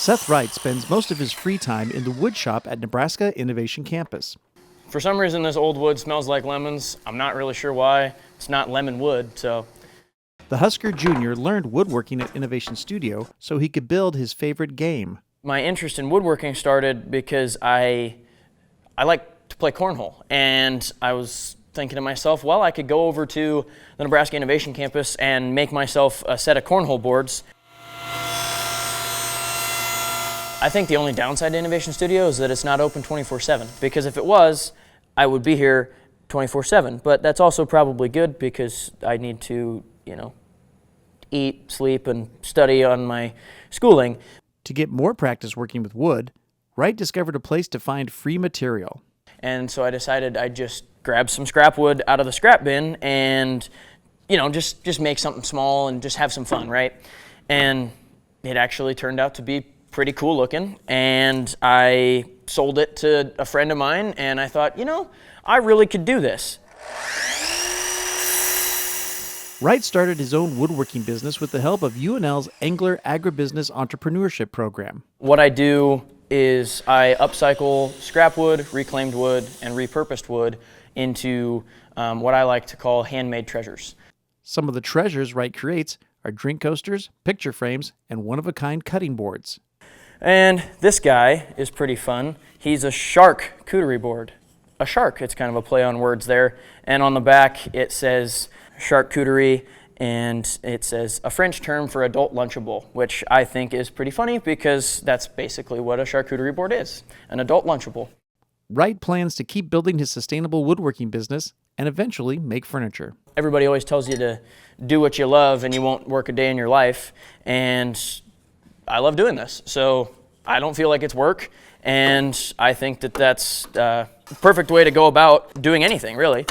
Seth Wright spends most of his free time in the wood shop at Nebraska Innovation Campus. For some reason, this old wood smells like lemons. I'm not really sure why. It's not lemon wood, so. The Husker Jr. learned woodworking at Innovation Studio so he could build his favorite game. My interest in woodworking started because I like to play cornhole, and I was thinking to myself, well, I could go over to the Nebraska Innovation Campus and make myself a set of cornhole boards. I think the only downside to Innovation Studio is that it's not open 24/7, because if it was, I would be here 24/7, but that's also probably good because I need to, eat, sleep, and study on my schooling. To get more practice working with wood, Wright discovered a place to find free material. And so I decided I'd just grab some scrap wood out of the scrap bin and, just make something small and just have some fun, right? And it actually turned out to be pretty cool looking, and I sold it to a friend of mine, and I thought, I really could do this. Wright started his own woodworking business with the help of UNL's Engler Agribusiness Entrepreneurship program. What I do is I upcycle scrap wood, reclaimed wood, and repurposed wood into what I like to call handmade treasures. Some of the treasures Wright creates are drink coasters, picture frames, and one-of-a-kind cutting boards. And this guy is pretty fun. He's a shark charcuterie board. A shark, it's kind of a play on words there. And on the back it says charcuterie, and it says a French term for adult Lunchable, which I think is pretty funny because that's basically what a charcuterie board is, an adult Lunchable. Wright plans to keep building his sustainable woodworking business and eventually make furniture. Everybody always tells you to do what you love and you won't work a day in your life, and I love doing this, so I don't feel like it's work, and I think that that's a perfect way to go about doing anything, really.